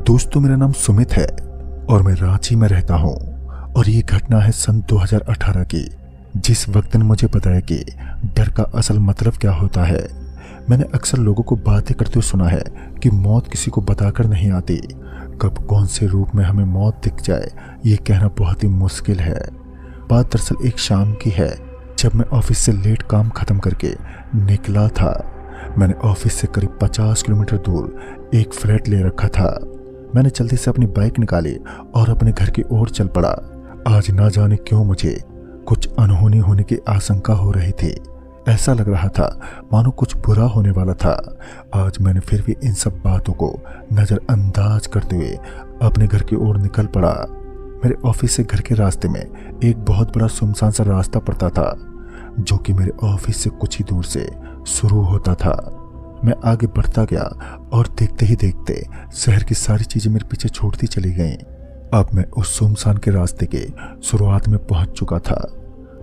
दोस्तों, मेरा नाम सुमित है और मैं रांची में रहता हूँ। और ये घटना है सन 2018 की, जिस वक्त ने मुझे बताया कि डर का असल मतलब क्या होता है। मैंने अक्सर लोगों को बातें करते हुए सुना है कि मौत किसी को बताकर नहीं आती। कब कौन से रूप में हमें मौत दिख जाए ये कहना बहुत ही मुश्किल है। बात दरअसल एक शाम की है, जब मैं ऑफिस से लेट काम खत्म करके निकला था। मैंने ऑफिस से करीब 50 किलोमीटर दूर एक फ्लैट ले रखा था। मैंने जल्दी से अपनी बाइक निकाली और अपने घर की ओर चल पड़ा। आज ना जाने क्यों मुझे कुछ अनहोनी होने की आशंका हो रही थी। ऐसा लग रहा था मानो कुछ बुरा होने वाला था। आज मैंने फिर भी इन सब बातों को नज़रअंदाज करते हुए अपने घर की ओर निकल पड़ा। मेरे ऑफिस से घर के रास्ते में एक बहुत बड़ा सुनसान सा रास्ता पड़ता था, जो कि मेरे ऑफिस से कुछ ही दूर से शुरू होता था। मैं आगे बढ़ता गया और देखते ही देखते शहर की सारी चीजें मेरे पीछे छोड़ती चली गईं। अब मैं उस सुनसान के रास्ते के शुरुआत में पहुंच चुका था।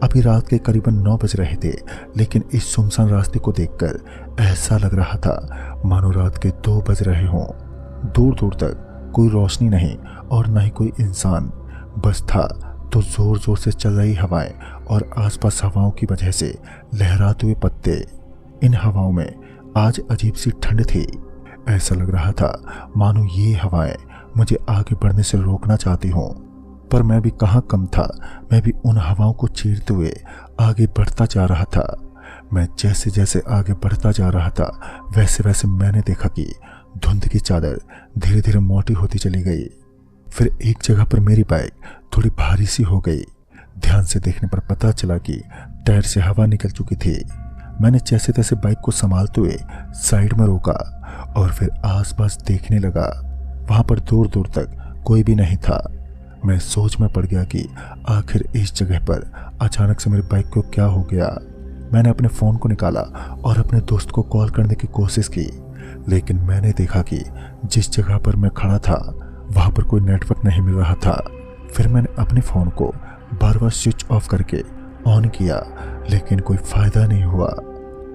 अभी रात के करीबन 9 बज रहे थे, लेकिन इस सुनसान रास्ते को देखकर ऐसा लग रहा था मानो रात के 2 बज रहे हों। दूर दूर तक कोई रोशनी नहीं और न ही कोई इंसान, बस था तो जोर जोर से चल रही हवाएं और आसपास हवाओं की वजह से लहराते हुए पत्ते। इन हवाओं में आज अजीब सी ठंड थी। ऐसा लग रहा था मानो ये हवाएं मुझे आगे बढ़ने से रोकना चाहती हों, पर मैं भी कहाँ कम था। मैं भी उन हवाओं को चीरते हुए आगे बढ़ता जा रहा था। मैं जैसे जैसे आगे बढ़ता जा रहा था, वैसे वैसे मैंने देखा कि धुंध की चादर धीरे धीरे मोटी होती चली गई। फिर एक जगह पर मेरी बाइक थोड़ी भारी सी हो गई। ध्यान से देखने पर पता चला कि टायर से हवा निकल चुकी थी। मैंने जैसे तैसे बाइक को संभालते हुए साइड में रोका और फिर आसपास देखने लगा। वहां पर दूर दूर तक कोई भी नहीं था। मैं सोच में पड़ गया कि आखिर इस जगह पर अचानक से मेरी बाइक को क्या हो गया। मैंने अपने फ़ोन को निकाला और अपने दोस्त को कॉल करने की कोशिश की, लेकिन मैंने देखा कि जिस जगह पर मैं खड़ा था वहां पर कोई नेटवर्क नहीं मिल रहा था। फिर मैंने अपने फ़ोन को बार बार स्विच ऑफ करके ऑन किया, लेकिन कोई फायदा नहीं हुआ।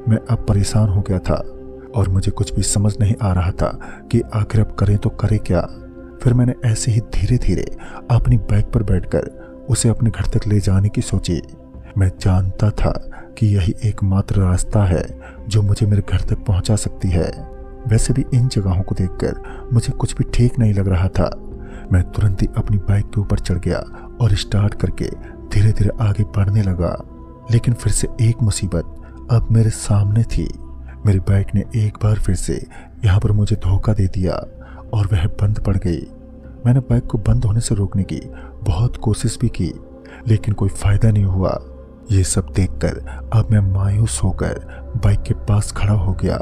मैं अब परेशान हो गया था और मुझे कुछ भी समझ नहीं आ रहा था कि आखिर अब करें तो करें क्या। फिर मैंने ऐसे ही धीरे धीरे अपनी बाइक पर बैठकर उसे अपने घर तक ले जाने की सोची। मैं जानता था कि यही एकमात्र रास्ता है जो मुझे मेरे घर तक पहुंचा सकती है। वैसे भी इन जगहों को देखकर मुझे कुछ भी ठीक नहीं लग रहा था। मैं तुरंत ही अपनी बाइक के ऊपर चढ़ गया और स्टार्ट करके धीरे धीरे आगे बढ़ने लगा। लेकिन फिर से एक मुसीबत अब मेरे सामने थी। मेरी बाइक ने एक बार फिर से यहाँ पर मुझे धोखा दे दिया और वह बंद पड़ गई। मैंने बाइक को बंद होने से रोकने की बहुत कोशिश भी की, लेकिन कोई फायदा नहीं हुआ। ये सब देखकर अब मैं मायूस होकर बाइक के पास खड़ा हो गया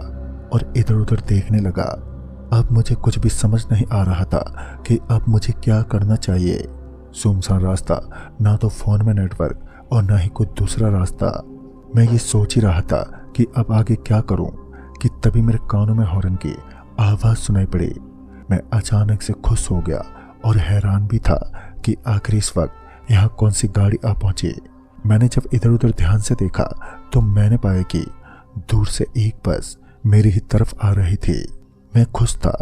और इधर उधर देखने लगा। अब मुझे कुछ भी समझ नहीं आ रहा था कि अब मुझे क्या करना चाहिए। सुनसान रास्ता, ना तो फोन में नेटवर्क और ना ही कोई दूसरा रास्ता। मैं ये सोच ही रहा था कि अब आगे क्या करूं कि तभी मेरे कानों में हॉर्न की आवाज सुनाई पड़ी। मैं अचानक से खुश हो गया और हैरान भी था कि आखिर इस वक्त यहाँ कौन सी गाड़ी आ पहुंची। मैंने जब इधर उधर ध्यान से देखा तो मैंने पाया कि दूर से एक बस मेरी ही तरफ आ रही थी। मैं खुश था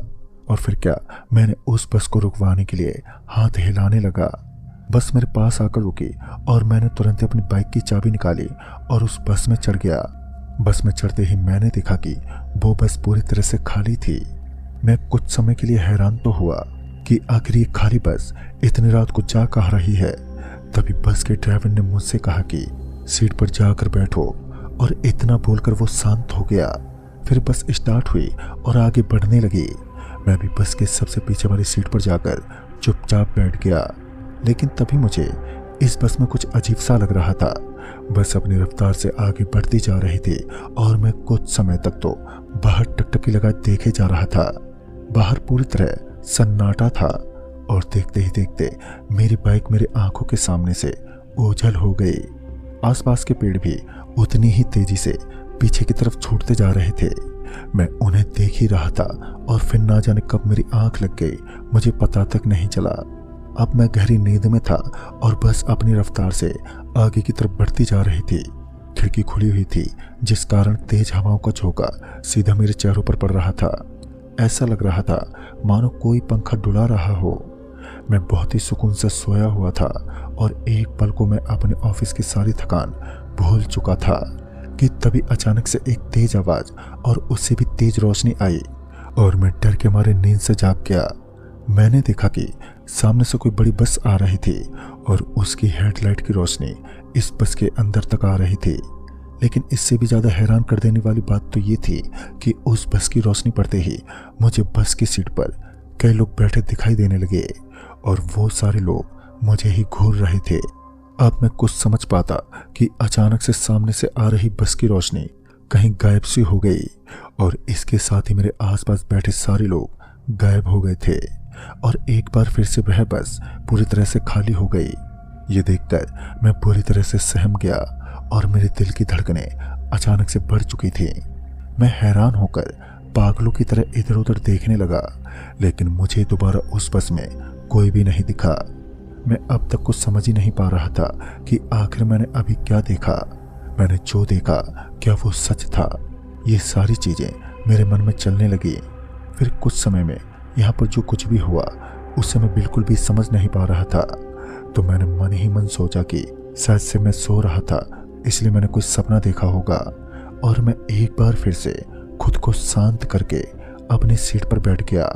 और फिर क्या, मैंने उस बस को रुकवाने के लिए हाथ हिलाने लगा। बस मेरे पास आकर रुकी और मैंने तुरंत अपनी बाइक की चाबी निकाली और उस बस में चढ़ गया। बस में चढ़ते ही मैंने देखा कि वो बस पूरी तरह से खाली थी। मैं कुछ समय के लिए हैरान तो हुआ कि आखिर ये खाली बस इतनी रात को जा कहाँ रही है। तभी बस के ड्राइवर ने मुझसे कहा कि सीट पर जाकर बैठो, और इतना बोलकर वो शांत हो गया। फिर बस स्टार्ट हुई और आगे बढ़ने लगी। मैं भी बस के सबसे पीछे वाली सीट पर जाकर चुपचाप बैठ गया। लेकिन तभी मुझे इस बस में कुछ अजीब सा लग रहा था। बस अपनी रफ्तार से आगे बढ़ती जा रही थी और मैं कुछ समय तक तो बाहर टकटकी लगाए देखे जा रहा था। बाहर पूरी तरह सन्नाटा था और देखते ही देखते मेरी बाइक मेरी आंखों के सामने से ओझल हो गई। आसपास के पेड़ भी उतनी ही तेजी से पीछे की तरफ छूटते जा रहे थे। मैं उन्हें देख ही रहा था और फिर ना जाने कब मेरी आंख लग गई, मुझे पता तक नहीं चला। अब मैं गहरी नींद में था और बस अपनी रफ्तार से आगे की तरफ बढ़ती जा रही थी। खिड़की खुली हुई थी, जिस कारण तेज हवाओं का झोंका सीधा मेरे चेहरों पर पड़ रहा था। ऐसा लग रहा था मानो कोई पंखा डुला रहा हो। मैं बहुत ही सुकून से सोया हुआ था और एक पल को मैं अपने ऑफिस की सारी थकान भूल चुका था कि तभी अचानक से एक तेज आवाज और उससे भी तेज रोशनी आई और मैं डर के मारे नींद से जाग गया। मैंने देखा कि सामने से कोई बड़ी बस आ रही थी और उसकी हेडलाइट की रोशनी इस बस के अंदर तक आ रही थी। लेकिन इससे भी ज्यादा हैरान कर देने वाली बात तो ये थी कि उस बस की रोशनी पड़ते ही मुझे बस की सीट पर कई लोग बैठे दिखाई देने लगे और वो सारे लोग मुझे ही घूर रहे थे। अब मैं कुछ समझ पाता कि अचानक से सामने से आ रही बस की रोशनी कहीं गायब सी हो गई और इसके साथ ही मेरे आसपास बैठे सारे लोग गायब हो गए थे और एक बार फिर से वह बस पूरी तरह से खाली हो गई। ये देखकर मैं पूरी तरह से सहम गया और मेरे दिल की धड़कनें अचानक से बढ़ चुकी थी। मैं हैरान होकर पागलों की तरह इधर उधर देखने लगा, लेकिन मुझे दोबारा उस बस में कोई भी नहीं दिखा। मैं अब तक कुछ समझ ही नहीं पा रहा था कि आखिर मैंने अभी क्या देखा। मैंने जो देखा क्या वो सच था? ये सारी चीजें मेरे मन में चलने लगी। फिर कुछ समय में यहाँ पर जो कुछ भी हुआ उससे मैं बिल्कुल भी समझ नहीं पा रहा था। तो मैंने मन ही मन सोचा कि शायद से मैं सो रहा था, इसलिए मैंने कुछ सपना देखा होगा। और मैं एक बार फिर से खुद को शांत करके अपनी सीट पर बैठ गया।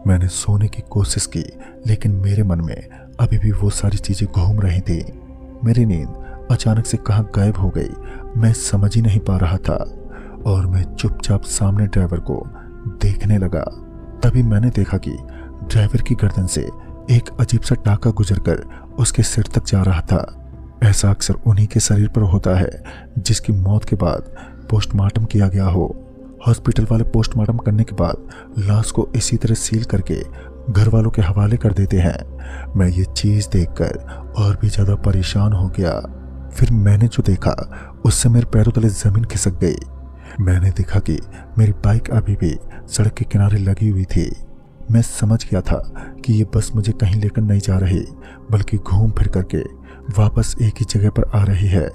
मैंने सोने की कोशिश की, लेकिन मेरे मन में अभी भी वो सारी चीजें घूम रही थी। मेरी नींद अचानक से कहाँ गायब हो गई मैं समझ ही नहीं पा रहा था और मैं चुपचाप सामने ड्राइवर को देखने लगा। तभी मैंने देखा कि ड्राइवर की गर्दन से एक अजीब सा टाका गुजरकर उसके सिर तक जा रहा था। ऐसा अक्सर उन्हीं के शरीर पर होता है जिसकी मौत के बाद पोस्टमार्टम किया गया हो। हॉस्पिटल वाले पोस्टमार्टम करने के बाद लाश को इसी तरह सील करके घर वालों के हवाले कर देते हैं। मैं ये चीज देखकर और भी ज्यादा परेशान हो गया। फिर मैंने जो देखा उससे मेरे पैरों तले जमीन खिसक गई। मैंने देखा कि मेरी बाइक अभी भी सड़क के किनारे लगी हुई थी। मैं समझ गया था कि ये बस मुझे कहीं लेकर नहीं जा रही, बल्कि घूम फिर करके वापस एक ही जगह पर आ रही है।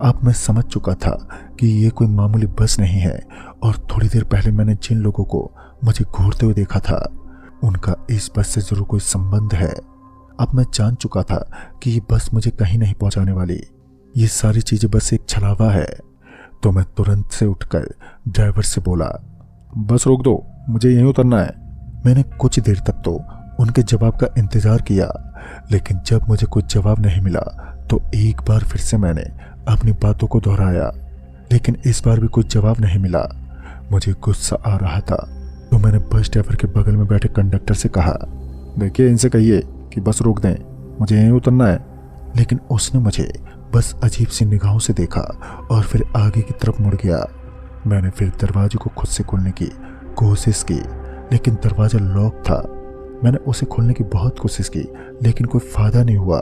अब मैं समझ चुका था कि ये कोई मामूली बस नहीं है और थोड़ी देर पहले मैंने जिन लोगों को मुझे घूरते हुए देखा था उनका इस बस से जरूर कोई संबंध है। अब मैं जान चुका था कि ये बस मुझे कहीं नहीं पहुंचाने वाली। ये सारी चीजें बस एक छलावा है। तो मैं तुरंत से उठकर ड्राइवर से बोला, बस रोक दो, मुझे यहीं उतरना है। मैंने कुछ देर तक तो उनके जवाब का इंतजार किया, लेकिन जब मुझे कुछ जवाब नहीं मिला तो एक बार फिर से मैंने अपनी बातों को दोहराया, लेकिन इस बार भी कुछ जवाब नहीं मिला। मुझे गुस्सा आ रहा था तो मैंने बस ड्राइवर के बगल में बैठे कंडक्टर से कहा, देखिए इनसे कहिए कि बस रोक दें, मुझे यहीं उतरना है। लेकिन उसने मुझे बस अजीब सी निगाहों से देखा और फिर आगे की तरफ मुड़ गया। मैंने फिर दरवाजे को खुद से खोलने की कोशिश की, लेकिन दरवाजा लॉक था। मैंने उसे खोलने की बहुत कोशिश की, लेकिन कोई फायदा नहीं हुआ।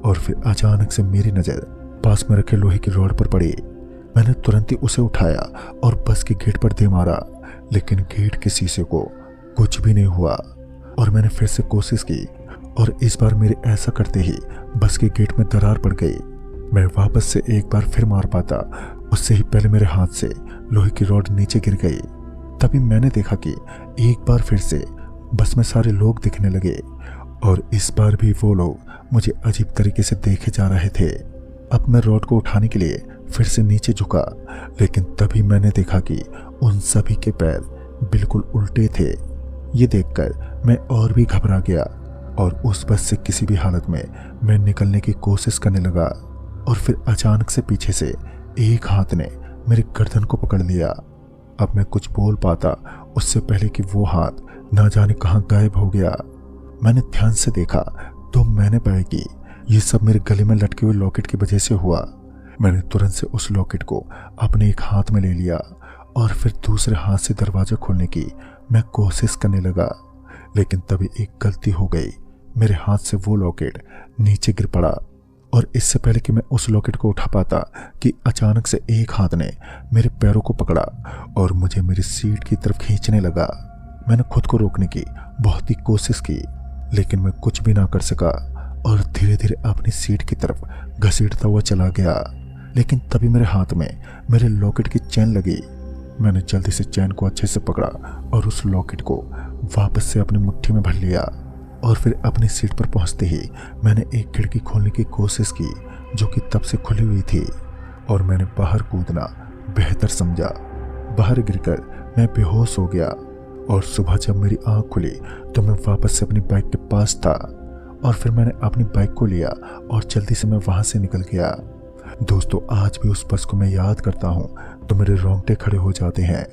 और फिर अचानक से मेरी नज़र पास में रखे लोहे की रॉड पर पड़ी। मैंने तुरंत ही उसे उठाया और बस के गेट पर दे मारा, लेकिन गेट के शीशे को कुछ भी नहीं हुआ। और मैंने फिर से कोशिश की और इस बार मेरे ऐसा करते ही बस के गेट में दरार पड़ गई। मैं वापस से एक बार फिर मार पाता, उससे ही पहले मेरे हाथ से लोहे की रॉड नीचे गिर गई। तभी मैंने देखा कि एक बार फिर से बस में सारे लोग दिखने लगे और इस बार भी वो लोग मुझे अजीब तरीके से देखे जा रहे थे। अब मैं रॉड को उठाने के लिए फिर से नीचे झुका, लेकिन तभी मैंने देखा कि उन सभी के पैर बिल्कुल उल्टे थे। ये देखकर मैं और भी घबरा गया और उस बस से किसी भी हालत में मैं निकलने की कोशिश करने लगा। और फिर अचानक से पीछे से एक हाथ ने मेरी गर्दन को पकड़ लिया। अब मैं कुछ बोल पाता उससे पहले कि वो हाथ ना जाने कहां गायब हो गया। मैंने ध्यान से देखा तो मैंने पाया कि ये सब मेरे गले में लटके हुए लॉकेट की वजह से हुआ। मैंने तुरंत से उस लॉकेट को अपने एक हाथ में ले लिया और फिर दूसरे हाथ से दरवाजा खोलने की मैं कोशिश करने लगा, लेकिन तभी एक गलती हो गई। मेरे हाथ से वो लॉकेट नीचे गिर पड़ा और इससे पहले कि मैं उस लॉकेट को उठा पाता कि अचानक से एक हाथ ने मेरे पैरों को पकड़ा और मुझे मेरी सीट की तरफ खींचने लगा। मैंने खुद को रोकने की बहुत ही कोशिश की, लेकिन मैं कुछ भी ना कर सका और धीरे धीरे अपनी सीट की तरफ घसीटता हुआ चला गया। लेकिन तभी मेरे हाथ में मेरे लॉकेट की चेन लगी। मैंने जल्दी से चैन को अच्छे से पकड़ा और उस लॉकेट को वापस से अपनी मुट्ठी में भर लिया। और फिर अपनी सीट पर पहुंचते ही मैंने एक खिड़की खोलने की कोशिश की जो कि तब से खुली हुई थी, और मैंने बाहर कूदना बेहतर समझा। बाहर गिरकर मैं बेहोश हो गया, और सुबह जब मेरी आंख खुली तो मैं वापस से अपनी बाइक के पास था। और फिर मैंने अपनी बाइक को लिया और जल्दी से मैं वहां से निकल गया। दोस्तों, आज भी उस पर्स को मैं याद करता हूं तो मेरे रोंगटे खड़े हो जाते हैं।